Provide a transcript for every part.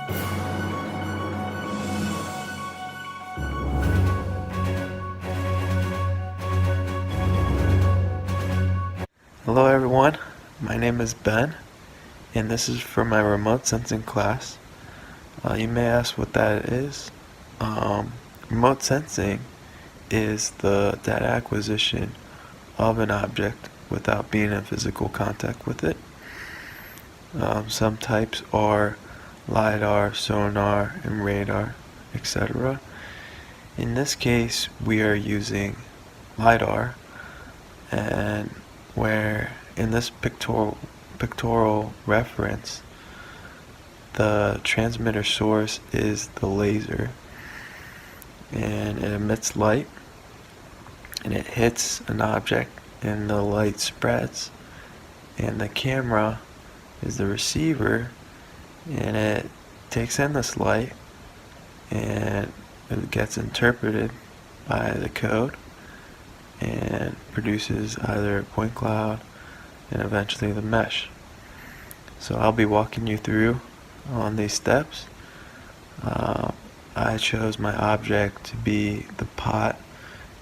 Hello everyone, my name is Ben, and this is for my remote sensing class. You may ask what that is. Remote sensing is the data acquisition of an object without being in physical contact with it. Some types are LiDAR, sonar, and radar, etc. In this case, we are using LiDAR, and where in this pictorial reference, the transmitter source is the laser, and it emits light, and it hits an object, and the light spreads, and the camera is the receiver, and it takes in this light, and it gets interpreted by the code and produces either a point cloud and eventually the mesh. So I'll be walking you through on these steps. I chose my object to be the pot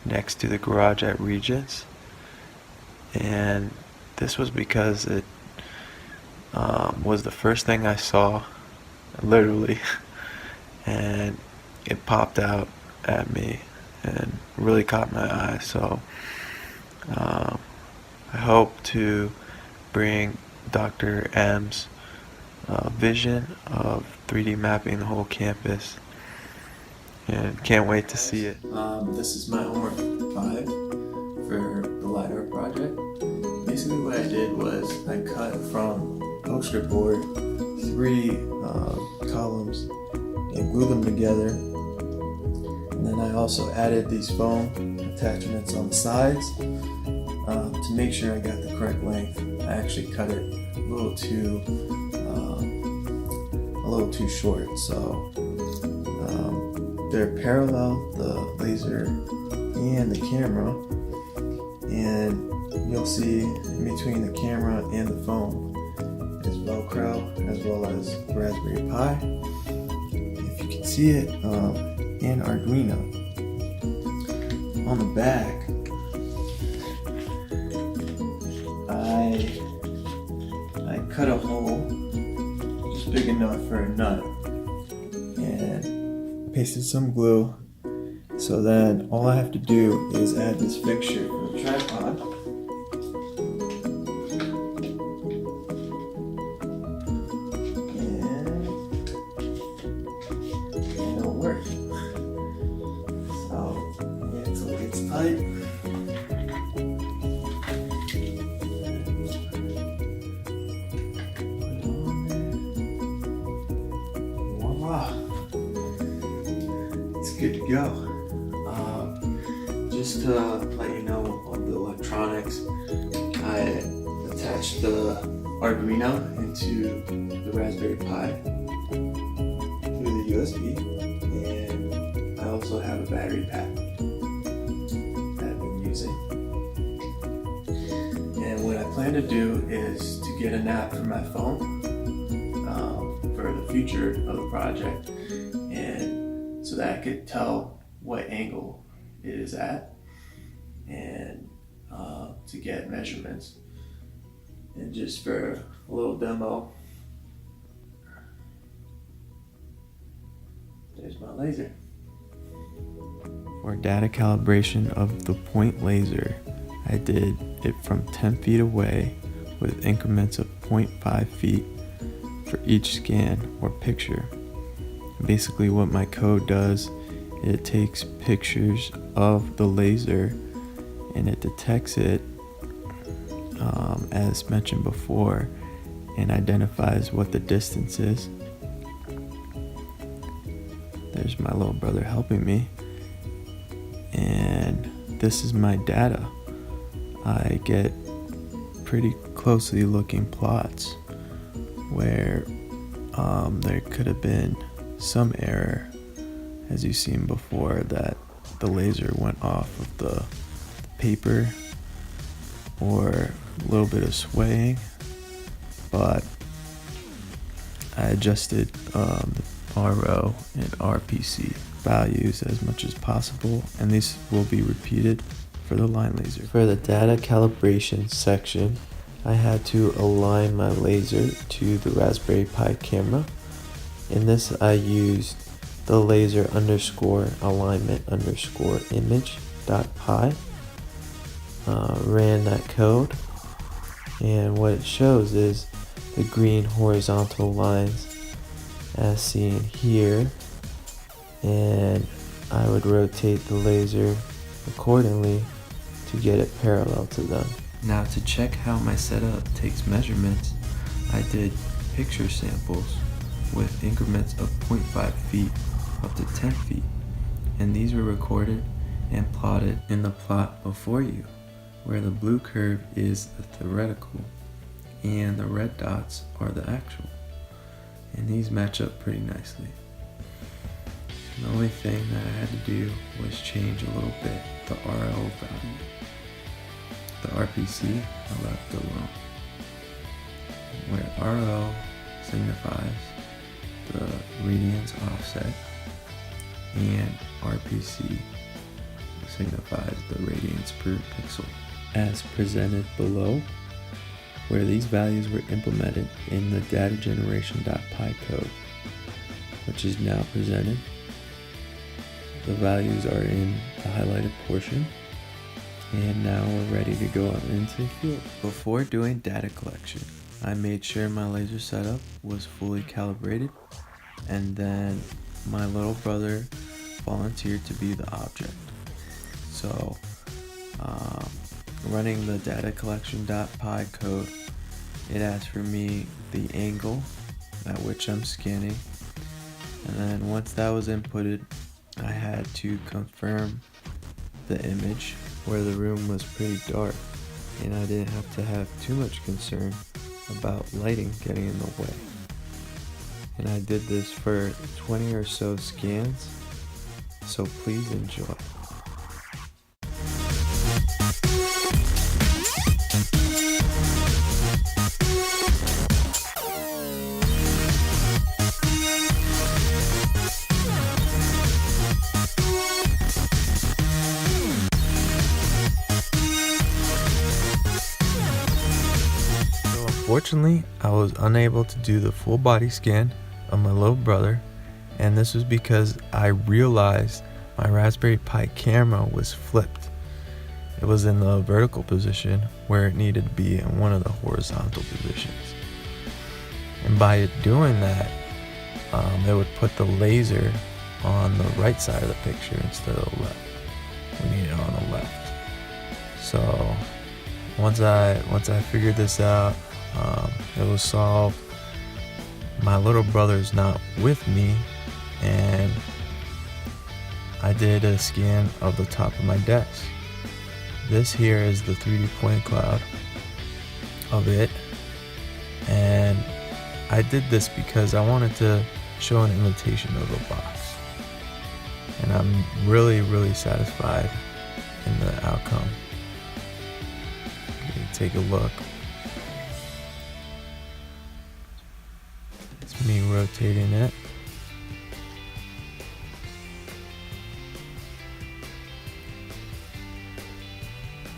next to the garage at Regents, and this was because it was the first thing I saw, literally, and it popped out at me and really caught my eye. So I hope to bring Dr. M's vision of 3D mapping the whole campus, and can't wait to see it. This is my homework 5 for the LiDAR project. Basically what I did was I cut from poster board 3 columns and glued them together. And then I also added these foam attachments on the sides to make sure I got the correct length. I actually cut it a little too short, so they're parallel, the laser and the camera, and you'll see in between the camera and the foam is Velcro as well as Raspberry Pi. If you can see it, and Arduino. On the back, I cut a hole just big enough for a nut and pasted some glue. So then all I have to do is add this fixture for the tripod. And it'll work. Wait until it gets tight. Voila! It's good to go. Just to let you know of the electronics, I attached the Arduino into the Raspberry Pi through the USB, and I also have a battery pack that I've been using. And what I plan to do is to get an app for my phone for the future of the project, and so that I could tell what angle it is at, and to get measurements. And just for a little demo, there's my laser. For data calibration of the point laser, I did it from 10 feet away with increments of 0.5 feet for each scan or picture. Basically what my code does, it takes pictures of the laser and it detects it as mentioned before, and identifies what the distance is. There's my little brother helping me, and this is my data. I get pretty closely looking plots where there could have been some error, as you've seen before, that the laser went off of the paper, or a little bit of swaying, but I adjusted the RO, and RPC values as much as possible, and these will be repeated for the line laser. For the data calibration section, I had to align my laser to the Raspberry Pi camera. In this, I used the laser underscore alignment underscore image dot pi. Ran that code, and what it shows is the green horizontal lines as seen here, and I would rotate the laser accordingly to get it parallel to them. Now, to check how my setup takes measurements, I did picture samples with increments of 0.5 feet up to 10 feet, and these were recorded and plotted in the plot before you, where the blue curve is the theoretical and the red dots are the actual, and these match up pretty nicely. The only thing that I had to do was change a little bit the RL value. The RPC I left alone, where RL signifies the radians offset and RPC signifies the radians per pixel, as presented below, where these values were implemented in the data generation.py code, which is now presented. The values are in the highlighted portion, and now we're ready to go out into the field. Before doing data collection, I made sure my laser setup was fully calibrated, and then my little brother volunteered to be the object. So running the data collection.py code, it asks for me the angle at which I'm scanning, and then once that was inputted, I had to confirm the image where the room was pretty dark, and I didn't have to have too much concern about lighting getting in the way. And I did this for 20 or so scans, so please enjoy. Unfortunately, I was unable to do the full body scan of my little brother, and this was because I realized my Raspberry Pi camera was flipped. It was in the vertical position where it needed to be in one of the horizontal positions. And by doing that, it would put the laser on the right side of the picture instead of the left. We need it on the left. So once I figured this out, it was solved. My little brother's not with me, and I did a scan of the top of my desk. This here is the 3D point cloud of it, and I did this because I wanted to show an imitation of the box, and I'm really satisfied in the outcome. Okay, take a look. It's me rotating it.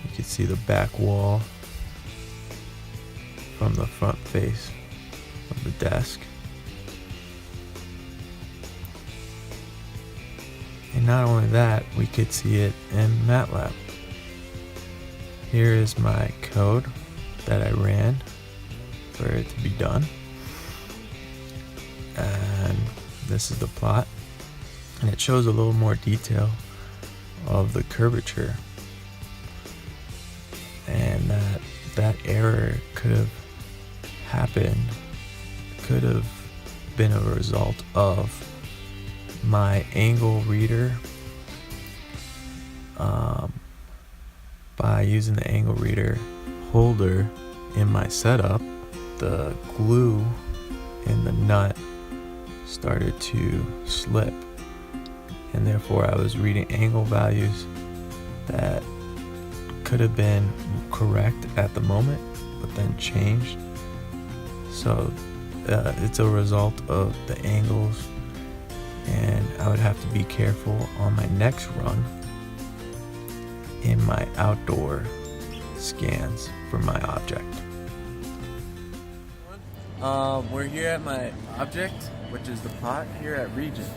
You can see the back wall from the front face of the desk. And not only that, we could see it in MATLAB. Here is my code that I ran for it to be done. And this is the plot. And it shows a little more detail of the curvature. And that error could have happened, could have been a result of my angle reader. By using the angle reader holder in my setup, the glue in the nut started to slip, and therefore I was reading angle values that could have been correct at the moment but then changed. So it's a result of the angles and I would have to be careful on my next run in my outdoor scans for my object. We're here at my object, which is the pot here at Regent.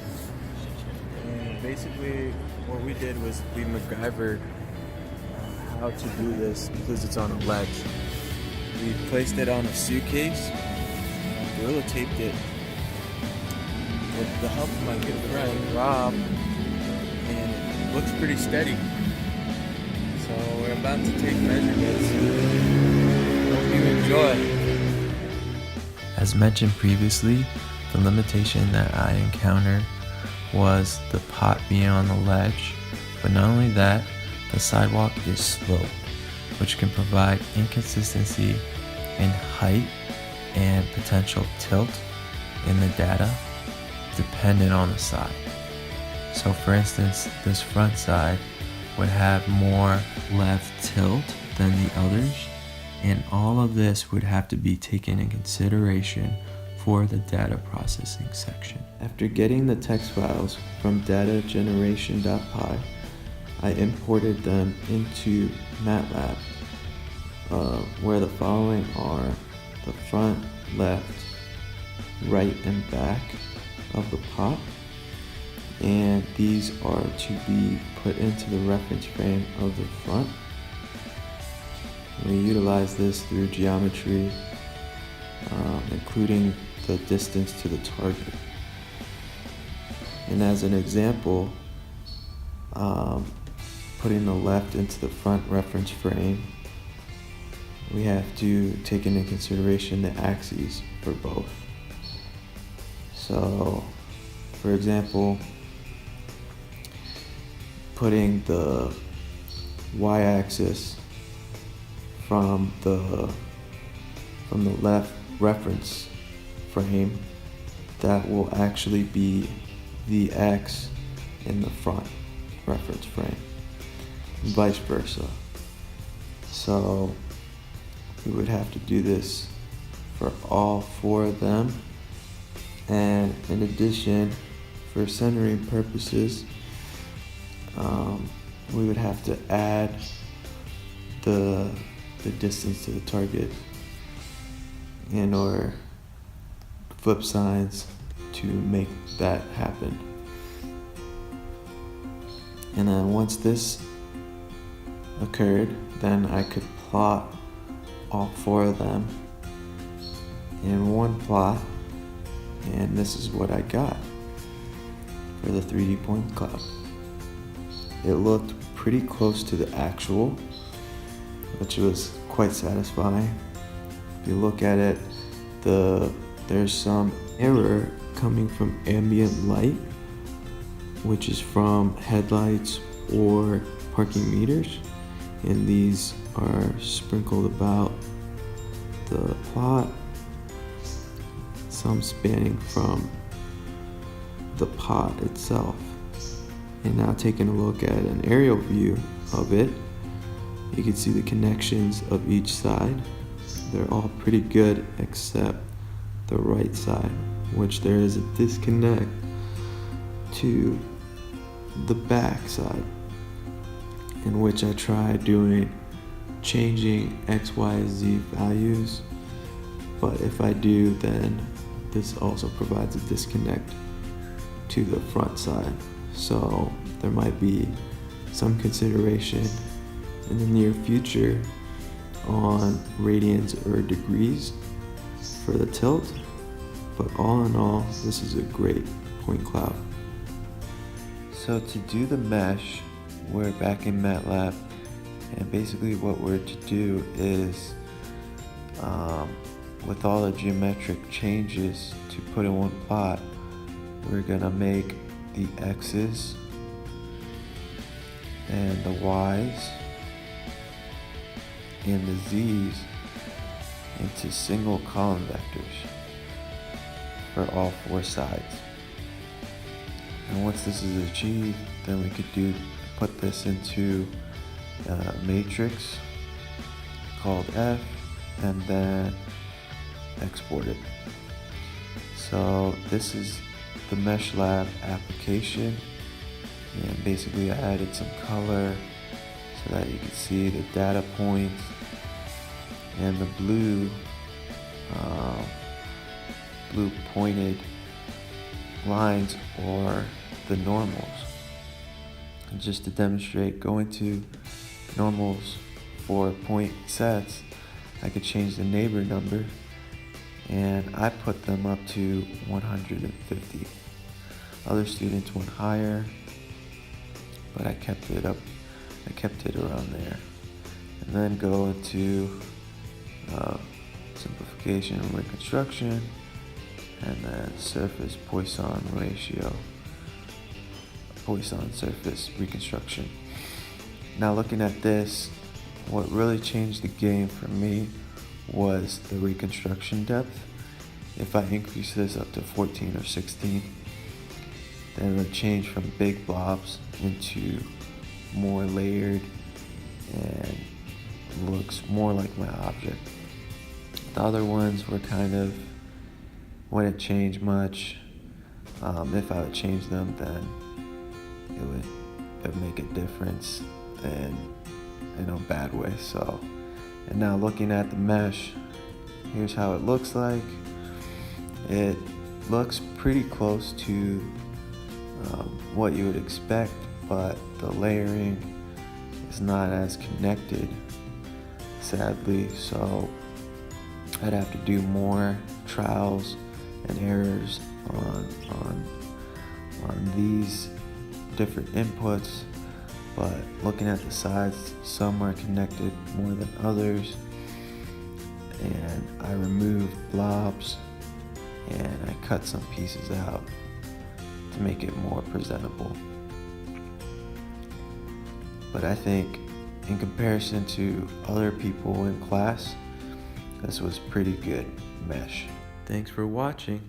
And basically what we did was we MacGyvered how to do this because it's on a ledge. We placed it on a suitcase, gorilla taped it with the help of my good friend Rob, and it looks pretty steady. So we're about to take measurements. Hope you enjoy. As mentioned previously, the limitation that I encountered was the pot being on the ledge, but not only that, the sidewalk is sloped, which can provide inconsistency in height and potential tilt in the data dependent on the side. So for instance, this front side would have more left tilt than the others, and all of this would have to be taken in consideration for the data processing section. After getting the text files from datageneration.py, I imported them into MATLAB, where the following are the front, left, right, and back of the pot, and these are to be put into the reference frame of the front. We utilize this through geometry, including the distance to the target. And as an example, putting the left into the front reference frame, we have to take into consideration the axes for both. So, for example, putting the y-axis from the left reference frame, that will actually be the x in the front reference frame, and vice versa. So we would have to do this for all four of them, and in addition, for centering purposes, we would have to add the distance to the target and or flip signs to make that happen. And then once this occurred, then I could plot all four of them in one plot, and this is what I got for the 3D point cloud. It looked pretty close to the actual, which was quite satisfying. If you look at it, there's some error coming from ambient light, which is from headlights or parking meters, and these are sprinkled about the plot, some spanning from the pot itself. And now taking a look at an aerial view of it, you can see the connections of each side. They're all pretty good except the right side, which there is a disconnect to the back side, in which I tried changing X, Y, Z values, but if I do, then this also provides a disconnect to the front side. So there might be some consideration in the near future on radians or degrees for the tilt, but all in all, this is a great point cloud. So to do the mesh, we're back in MATLAB, and basically what we're to do is, with all the geometric changes to put in one plot, we're gonna make the X's and the Y's and the Z's into single column vectors for all four sides. And once this is achieved, then we could put this into a matrix called F and then export it. So this is the Mesh Lab application, and basically I added some color so that you can see the data points, and the blue pointed lines or the normals. And just to demonstrate, going to normals for point sets, I could change the neighbor number, and I put them up to 150. Other students went higher, but I kept it around there. And then go into simplification and reconstruction, and then surface Poisson ratio, Poisson surface reconstruction. Now looking at this, what really changed the game for me was the reconstruction depth. If I increase this up to 14 or 16, then it would change from big blobs into more layered and looks more like my object. The other ones were kind of, wouldn't change much. If I would change them, then it would make a difference in a bad way. So, and now looking at the mesh, here's how it looks like. It looks pretty close to what you would expect, but the layering is not as connected, sadly. So I'd have to do more trials and errors on these different inputs. But looking at the sides, some are connected more than others, and I removed blobs and I cut some pieces out to make it more presentable. But I think in comparison to other people in class, this was pretty good mesh. Thanks for watching.